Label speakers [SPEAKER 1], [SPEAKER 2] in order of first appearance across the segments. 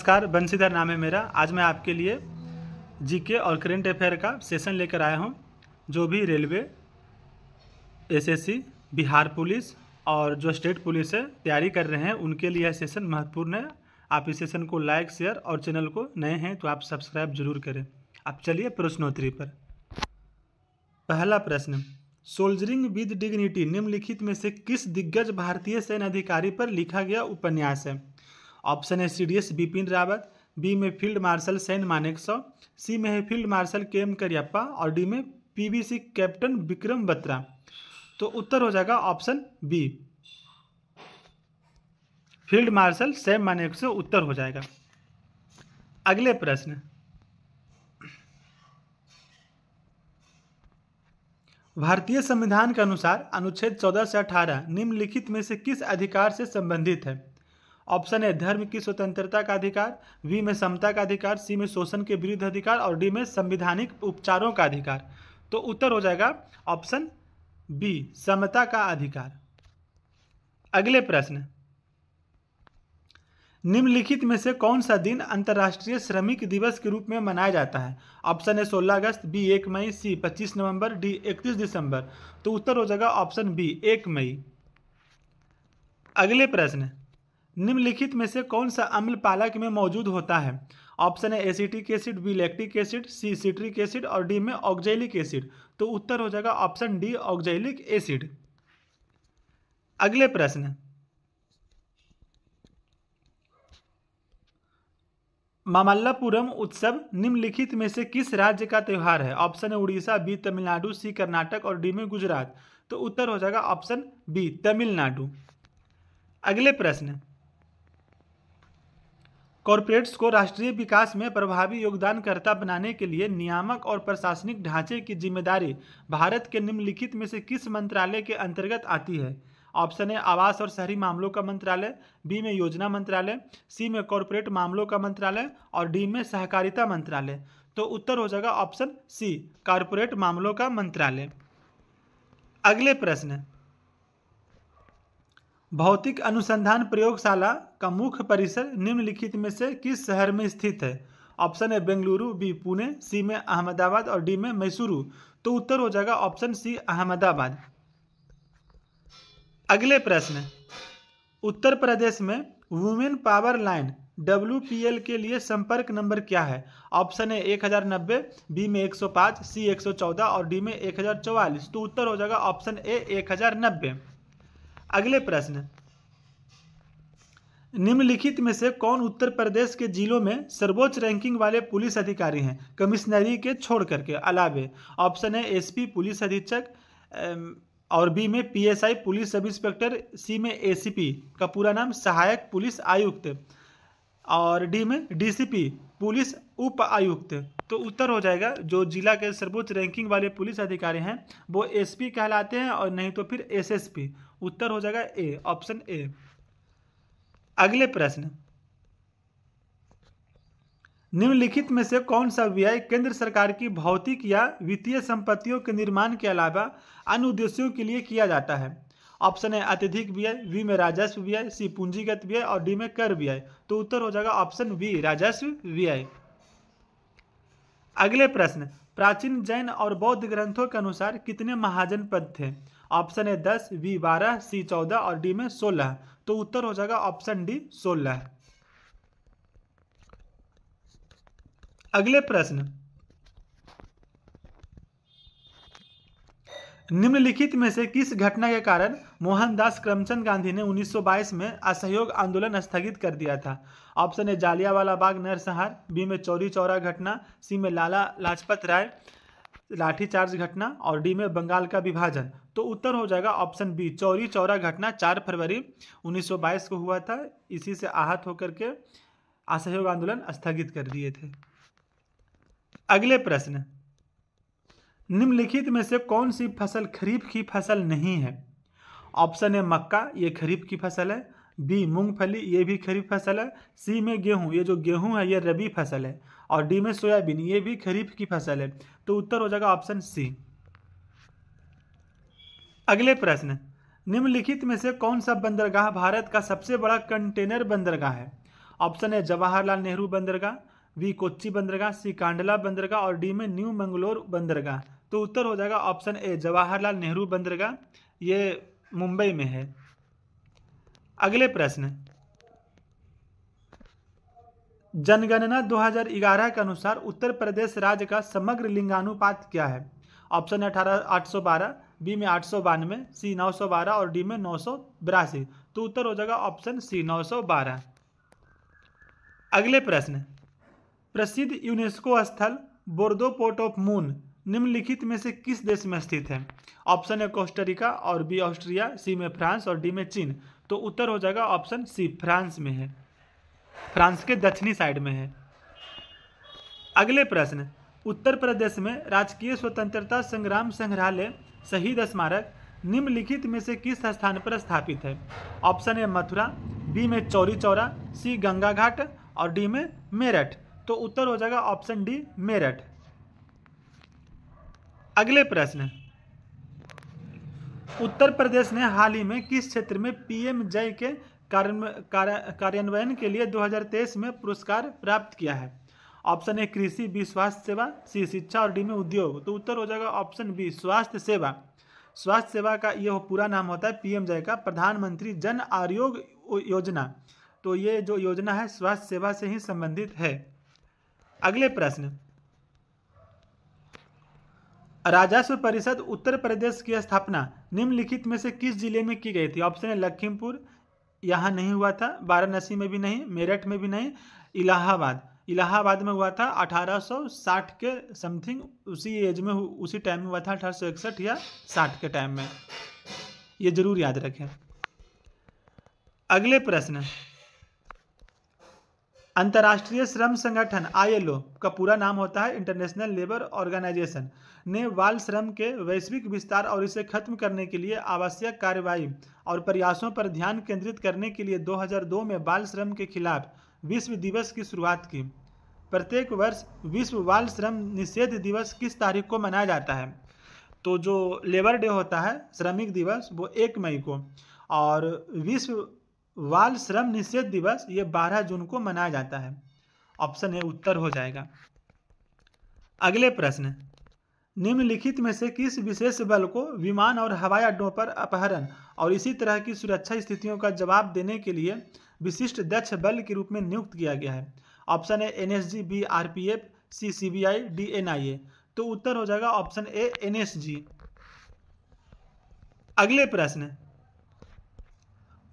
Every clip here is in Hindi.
[SPEAKER 1] नमस्कार, बंशीधर नाम है मेरा। आज मैं आपके लिए जीके और करंट अफेयर का सेशन लेकर आया हूं। जो भी रेलवे, एसएससी, बिहार पुलिस और जो स्टेट पुलिस है तैयारी कर रहे हैं उनके लिए यह सेशन महत्वपूर्ण है। आप इस सेशन को लाइक, शेयर और चैनल को नए हैं तो आप सब्सक्राइब जरूर करें। अब चलिए प्रश्नोत्तरी पर। पहला प्रश्न, सोल्जरिंग विद डिग्निटी निम्नलिखित में से किस दिग्गज भारतीय सैन्य अधिकारी पर लिखा गया उपन्यास है? ऑप्शन है सीडीएस बिपिन रावत, बी में फील्ड मार्शल सैन मानेकशॉ, सी में है फील्ड मार्शल के.एम. करियप्पा और डी में पीवीसी कैप्टन विक्रम बत्रा। तो उत्तर हो जाएगा option B, field marshal Sam Manekshaw उत्तर हो जाएगा। अगले प्रश्न, भारतीय संविधान के अनुसार अनुच्छेद 14 से 18 निम्नलिखित में से किस अधिकार से संबंधित है? ऑप्शन है धर्म की स्वतंत्रता का अधिकार, बी में समता का अधिकार, सी में शोषण के विरुद्ध अधिकार और डी में संवैधानिक उपचारों का अधिकार। तो उत्तर हो जाएगा ऑप्शन बी, समता का अधिकार। अगले प्रश्न, निम्नलिखित में से कौन सा दिन अंतर्राष्ट्रीय श्रमिक दिवस के रूप में मनाया जाता है? ऑप्शन है 16 अगस्त, बी 1 मई, सी 25 नवंबर, डी 31 दिसंबर। तो उत्तर हो जाएगा ऑप्शन बी, 1 मई। अगले प्रश्न, निम्नलिखित में से कौन सा अम्ल पालक में मौजूद होता है? ऑप्शन है acetic acid, B lactic acid, C citric acid और डी में ऑक्जेलिक एसिड। तो उत्तर हो जाएगा ऑप्शन डी, ऑक्जेलिक एसिड। अगले प्रश्न, मामल्लापुरम उत्सव निम्नलिखित में से किस राज्य का त्यौहार है? ऑप्शन है उड़ीसा, बी तमिलनाडु, सी कर्नाटक और डी में गुजरात। तो उत्तर हो जाएगा ऑप्शन बी, तमिलनाडु। अगले प्रश्न, कॉरपोरेट्स को राष्ट्रीय विकास में प्रभावी योगदानकर्ता बनाने के लिए नियामक और प्रशासनिक ढांचे की जिम्मेदारी भारत के निम्नलिखित में से किस मंत्रालय के अंतर्गत आती है? ऑप्शन है आवास और शहरी मामलों का मंत्रालय, बी में योजना मंत्रालय, सी में कॉरपोरेट मामलों का मंत्रालय और डी में सहकारिता मंत्रालय। तो उत्तर हो जाएगा ऑप्शन सी, कॉरपोरेट मामलों का मंत्रालय। अगले प्रश्न, भौतिक अनुसंधान प्रयोगशाला का मुख्य परिसर निम्नलिखित में से किस शहर में स्थित है? ऑप्शन है बेंगलुरु, बी पुणे, सी में अहमदाबाद और डी में मैसूरू। तो उत्तर हो जाएगा ऑप्शन सी, अहमदाबाद। अगले प्रश्न, उत्तर प्रदेश में वुमेन पावर लाइन WPL के लिए संपर्क नंबर क्या है? ऑप्शन है 1090, बी में 105, सी 114 और डी में 1044। तो उत्तर हो जाएगा ऑप्शन ए, 1090। अगले प्रश्न, निम्नलिखित में से कौन उत्तर प्रदेश के जिलों में सर्वोच्च रैंकिंग वाले पुलिस अधिकारी हैं कमिश्नरी के छोड़ करके अलावे? ऑप्शन है एसपी पुलिस अधीक्षक और बी में PSI पुलिस सब इंस्पेक्टर, सी में ACP का पूरा नाम सहायक पुलिस आयुक्त और डी में DCP पुलिस उप आयुक्त। तो उत्तर हो जाएगा जो जिला के सर्वोच्च रैंकिंग वाले पुलिस अधिकारी हैं वो SP कहलाते हैं और नहीं तो फिर SSP। उत्तर हो जाएगा ए, ऑप्शन ए। अगले प्रश्न, निम्नलिखित में से कौन सा व्यय केंद्र सरकार की भौतिक या वित्तीय संपत्तियों के निर्माण के अलावा अन्य उद्देश्यों के लिए किया जाता है? ऑप्शन है अत्यधिक व्यय, बी में राजस्व व्यय, सी पूंजीगत व्यय और डी में कर व्यय। तो उत्तर हो जाएगा ऑप्शन बी, राजस्व व्यय। अगले प्रश्न, प्राचीन जैन और बौद्ध ग्रंथों के अनुसार कितने महाजनपद थे? ऑप्शन है 10, बी 12, सी 14 और डी में 16। तो उत्तर हो जाएगा ऑप्शन डी, 16। अगले प्रश्न, निम्नलिखित में से किस घटना के कारण मोहनदास करमचंद गांधी ने 1922 में असहयोग आंदोलन स्थगित कर दिया था? ऑप्शन है जालियांवाला बाग नरसंहार, बी में चौरी चौरा घटना, सी में लाला लाजपत राय लाठीचार्ज घटना और डी में बंगाल का विभाजन। तो उत्तर हो जाएगा ऑप्शन बी, चौरी चौरा घटना 4 फरवरी 1922 को हुआ था। इसी से आहत होकर के असहयोग आंदोलन स्थगित कर दिए थे। अगले प्रश्न, निम्नलिखित में से कौन सी फसल खरीफ की फसल नहीं है? ऑप्शन है मक्का, ये खरीफ की फसल है, बी मूंगफली, ये भी खरीफ फसल है, सी में गेहूं, ये जो गेहूं है ये रबी फसल है और डी में सोयाबीन, ये भी खरीफ की फसल है। तो उत्तर हो जाएगा ऑप्शन सी। अगले प्रश्न, निम्नलिखित में से कौन सा बंदरगाह भारत का सबसे बड़ा कंटेनर बंदरगाह है? ऑप्शन ए जवाहरलाल नेहरू बंदरगाह, बी कोच्चि बंदरगाह, सी कांडला बंदरगाह और डी में न्यू मंगलोर बंदरगाह। तो उत्तर हो जाएगा ऑप्शन ए जवाहरलाल नेहरू बंदरगाह, ये मुंबई में है। अगले प्रश्न, जनगणना 2011 के अनुसार उत्तर प्रदेश राज्य का समग्र लिंगानुपात क्या है? ऑप्शन है 812, बी में 892, सी 912 और डी में 982। तो उत्तर हो जाएगा ऑप्शन सी 912। अगले प्रश्न, प्रसिद्ध यूनेस्को स्थल बोर्दो पोर्ट ऑफ मून निम्नलिखित में से किस देश में स्थित है? ऑप्शन है कोस्टारिका और बी ऑस्ट्रिया, सी में फ्रांस और डी में चीन। तो उत्तर हो जाएगा ऑप्शन सी फ्रांस में है, फ्रांस के दक्षिणी साइड में है। अगले प्रश्न, उत्तर प्रदेश में राजकीय स्वतंत्रता संग्राम संग्रहालय शहीद स्मारक निम्नलिखित में से किस स्थान पर स्थापित है? ऑप्शन है मथुरा, बी में चौरी चौरा, सी गंगा घाट और डी में मेरठ। तो उत्तर हो जाएगा ऑप्शन डी मेरठ। अगले प्रश्न, उत्तर प्रदेश ने हाल ही में किस क्षेत्र में पीएम जय के कार्यान्वयन के लिए 2023 में पुरस्कार प्राप्त किया है? ऑप्शन ए कृषि, बी स्वास्थ्य सेवा, सी शिक्षा और डी में उद्योग। तो उत्तर हो जाएगा ऑप्शन बी स्वास्थ्य सेवा। स्वास्थ्य सेवा का यह पूरा नाम होता है पीएम जय का प्रधानमंत्री जन आरोग्य योजना। तो ये जो योजना है स्वास्थ्य सेवा से ही संबंधित है। अगले प्रश्न, राजस्व परिषद उत्तर प्रदेश की स्थापना निम्नलिखित में से किस जिले में की गई थी? ऑप्शन है लखीमपुर, यहाँ नहीं हुआ था, वाराणसी में भी नहीं, मेरठ में भी नहीं, इलाहाबाद में हुआ था 1860 के समथिंग, उसी एज में उसी टाइम में हुआ था, 1861 या 60 के टाइम में, ये जरूर याद रखें। अगले प्रश्न, अंतर्राष्ट्रीय श्रम संगठन ILO का पूरा नाम होता है इंटरनेशनल लेबर ऑर्गेनाइजेशन ने बाल श्रम के वैश्विक विस्तार और इसे खत्म करने के लिए आवश्यक कार्रवाई और प्रयासों पर ध्यान केंद्रित करने के लिए 2002 में बाल श्रम के खिलाफ विश्व दिवस की शुरुआत की। प्रत्येक वर्ष विश्व बाल श्रम निषेध दिवस किस तारीख को मनाया जाता है? तो जो लेबर डे होता है, श्रमिक दिवस, वो 1 मई को, और विश्व बाल श्रम निषेध दिवस ये 12 जून को मनाया जाता है। ऑप्शन ए उत्तर हो जाएगा। अगले प्रश्न, निम्नलिखित में से किस विशेष बल को विमान और हवाई अड्डों पर अपहरण और इसी तरह की सुरक्षा स्थितियों का जवाब देने के लिए विशिष्ट दक्ष बल के रूप में नियुक्त किया गया है? Option A NSG, B RPF, C CBI, D NIA। तो उत्तर हो जाएगा ऑप्शन ए NSG। अगले प्रश्न,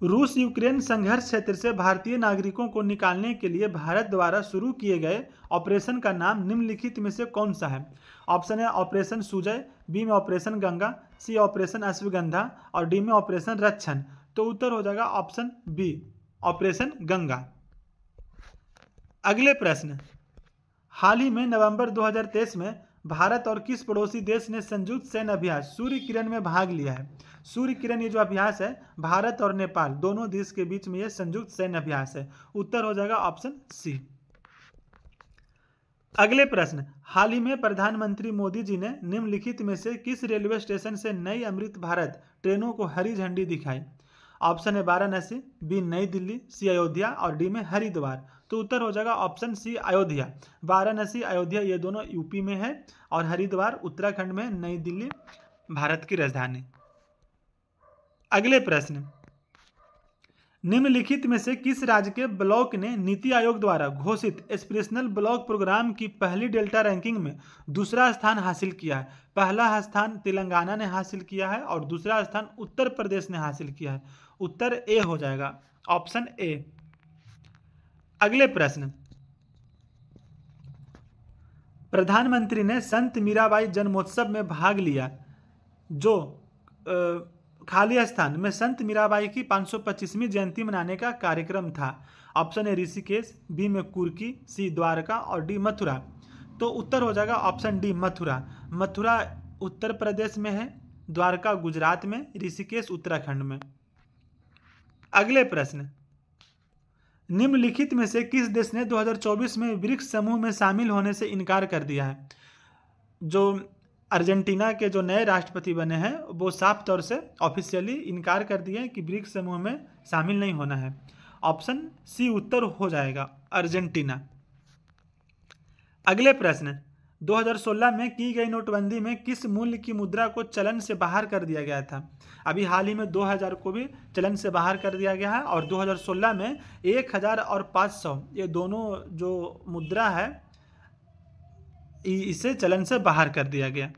[SPEAKER 1] रूस यूक्रेन संघर्ष क्षेत्र से भारतीय नागरिकों को निकालने के लिए भारत द्वारा शुरू किए गए ऑपरेशन का नाम निम्नलिखित में से कौन सा है? ऑप्शन है ऑपरेशन सुजय, बी में ऑपरेशन गंगा, सी ऑपरेशन अश्वगंधा और डी में ऑपरेशन रक्षण। तो उत्तर हो जाएगा ऑप्शन बी ऑपरेशन गंगा। अगले प्रश्न, हाल ही में नवंबर 2023 में भारत और किस पड़ोसी देश ने संयुक्त सैन्य अभ्यास सूर्य किरण में भाग लिया है? सूर्य किरण ये जो अभ्यास है भारत और नेपाल दोनों देश के बीच में ये संयुक्त सैन्य अभ्यास है। उत्तर हो जाएगा ऑप्शन सी। अगले प्रश्न, हाल ही में प्रधानमंत्री मोदी जी ने निम्नलिखित में से किस रेलवे स्टेशन से नई अमृत भारत ट्रेनों को हरी झंडी दिखाई? ऑप्शन है वाराणसी, बी नई दिल्ली, सी अयोध्या और डी में हरिद्वार। तो उत्तर हो जाएगा ऑप्शन सी अयोध्या। वाराणसी अयोध्या ये दोनों यूपी में है और हरिद्वार उत्तराखंड में, नई दिल्ली भारत की राजधानी। अगले प्रश्न, निम्नलिखित में से किस राज्य के ब्लॉक ने नीति आयोग द्वारा घोषित एस्पिरेशनल ब्लॉक प्रोग्राम की पहली डेल्टा रैंकिंग में दूसरा स्थान हासिल किया है? पहला स्थान तेलंगाना ने हासिल किया है और दूसरा स्थान उत्तर प्रदेश ने हासिल किया है। उत्तर ए हो जाएगा, ऑप्शन ए। अगले प्रश्न, प्रधानमंत्री ने संत मीराबाई जन्मोत्सव में भाग लिया, जो खाली स्थान में संत मीराबाई की 525वीं जयंती मनाने का कार्यक्रम था। ऑप्शन ए ऋषिकेश, बी में कुर्की, सी द्वारका और डी मथुरा। तो उत्तर हो जाएगा ऑप्शन डी मथुरा। मथुरा उत्तर प्रदेश में है, द्वारका गुजरात में, ऋषिकेश उत्तराखंड में। अगले प्रश्न, निम्नलिखित में से किस देश ने 2024 में ब्रिक्स समूह में शामिल होने से इनकार कर दिया है? जो अर्जेंटीना के जो नए राष्ट्रपति बने हैं वो साफ तौर से ऑफिशियली इनकार कर दिए हैं कि ब्रिक्स समूह में शामिल नहीं होना है। ऑप्शन सी उत्तर हो जाएगा, अर्जेंटीना। अगले प्रश्न, 2016 में की गई नोटबंदी में किस मूल्य की मुद्रा को चलन से बाहर कर दिया गया था? अभी हाल ही में 2000 को भी चलन से बाहर कर दिया गया है और 2016 में 1000 और 500 ये दोनों जो मुद्रा है इसे चलन से बाहर कर दिया गया।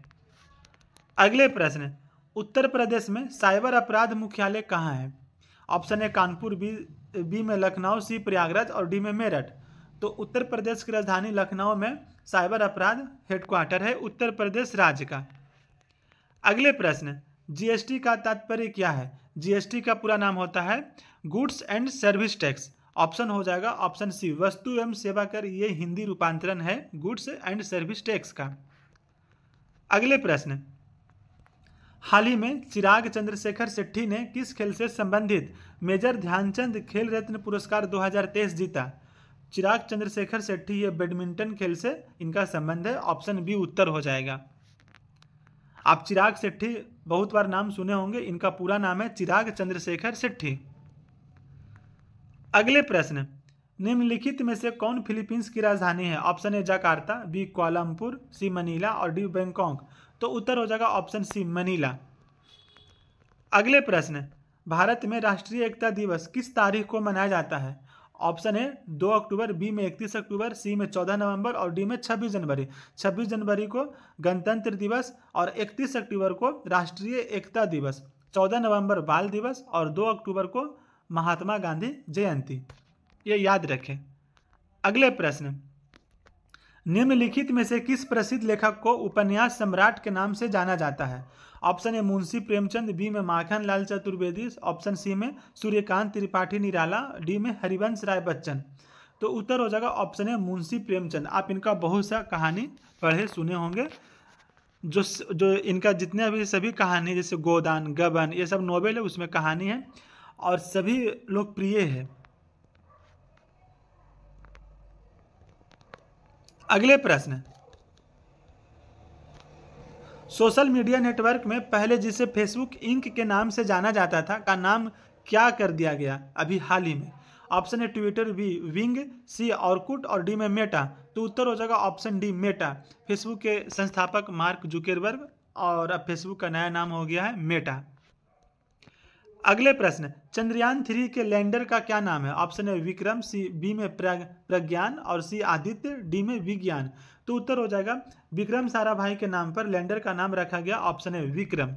[SPEAKER 1] अगले प्रश्न, उत्तर प्रदेश में साइबर अपराध मुख्यालय कहाँ है? ऑप्शन ए कानपुर, बी में लखनऊ, सी प्रयागराज और डी में मेरठ। तो उत्तर प्रदेश की राजधानी लखनऊ में साइबर अपराध हेडक्वार्टर है उत्तर प्रदेश राज्य का। अगले प्रश्न, जीएसटी का तात्पर्य क्या है? जीएसटी का पूरा नाम होता है goods and service tax. Option हो जाएगा ऑप्शन सी, वस्तु एवं सेवा कर। ये हिंदी रूपांतरण है गुड्स एंड सर्विस टैक्स का। अगले प्रश्न, हाल ही में चिराग चंद्रशेखर शेट्टी ने किस खेल से संबंधित मेजर ध्यानचंद खेल रत्न पुरस्कार 2023 जीता? चिराग चंद्रशेखर शेट्टी ये बैडमिंटन खेल से इनका संबंध है, ऑप्शन बी उत्तर हो जाएगा। आप चिराग शेट्टी बहुत बार नाम सुने होंगे, इनका पूरा नाम है चिराग चंद्रशेखर शेट्टी। अगले प्रश्न, निम्नलिखित में से कौन फिलीपींस की राजधानी है? Option A Jakarta, B Kuala Lumpur, C Manila और डी बैंकॉक। तो उत्तर हो जाएगा ऑप्शन सी मनीला। अगले प्रश्न, भारत में राष्ट्रीय एकता दिवस किस तारीख को मनाया जाता है? ऑप्शन ए 2 अक्टूबर, बी में 31 अक्टूबर, सी में 14 नवंबर और डी में 26 जनवरी। 26 जनवरी को गणतंत्र दिवस और 31 अक्टूबर को राष्ट्रीय एकता दिवस, 14 नवंबर बाल दिवस और 2 अक्टूबर को महात्मा गांधी जयंती। ये याद रखें। अगले प्रश्न, निम्नलिखित में से किस प्रसिद्ध लेखक को उपन्यास सम्राट के नाम से जाना जाता है? Option A Munshi Premchand, B में माखन लाल चतुर्वेदी, ऑप्शन सी में सूर्यकांत त्रिपाठी निराला, डी में हरिवंश राय बच्चन। तो उत्तर हो जाएगा ऑप्शन ए मुंशी प्रेमचंद। आप इनका बहुत सा कहानी पढ़े सुने होंगे, जो इनका जितने भी सभी कहानी जैसे गोदान, गबन, ये सब नोवेल है, उसमें कहानी है और सभी लोकप्रिय है। अगले प्रश्न, सोशल मीडिया नेटवर्क में पहले जिसे फेसबुक इंक के नाम से जाना जाता था का नाम क्या कर दिया गया अभी हाल ही में? Option A Twitter, B wing, C Orkut और डी में मेटा। तो उत्तर हो जाएगा ऑप्शन डी मेटा। फेसबुक के संस्थापक मार्क जुकरबर्ग और अब फेसबुक का नया नाम हो गया है मेटा। अगले प्रश्न, चंद्रयान 3 के लैंडर का क्या नाम है? Option A Vikram, C B में प्रज्ञान और सी आदित्य, डी में विज्ञान। तो उत्तर हो जाएगा विक्रम साराभाई के नाम पर लैंडर का नाम रखा गया, ऑप्शन ए विक्रम।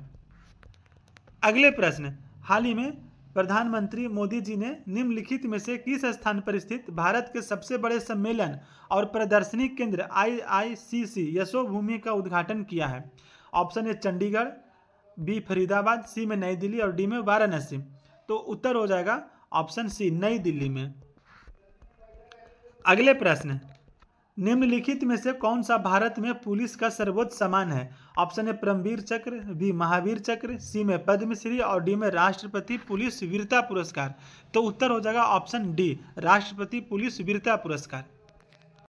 [SPEAKER 1] अगले प्रश्न, हाल ही में प्रधानमंत्री मोदी जी ने निम्नलिखित में से किस स्थान पर स्थित भारत के सबसे बड़े सम्मेलन और प्रदर्शनी केंद्र IICC यशोभूमि का उद्घाटन किया है? Option A Chandigarh, B Faridabad, C में नई दिल्ली और डी में वाराणसी। तो उत्तर हो जाएगा ऑप्शन सी नई दिल्ली में। अगले प्रश्न, निम्नलिखित में से कौन सा भारत में पुलिस का सर्वोच्च सम्मान है? ऑप्शन ए परमवीर चक्र, बी महावीर चक्र, सी में पद्मश्री और डी में राष्ट्रपति पुलिस वीरता पुरस्कार। तो उत्तर हो जाएगा ऑप्शन डी राष्ट्रपति पुलिस वीरता पुरस्कार।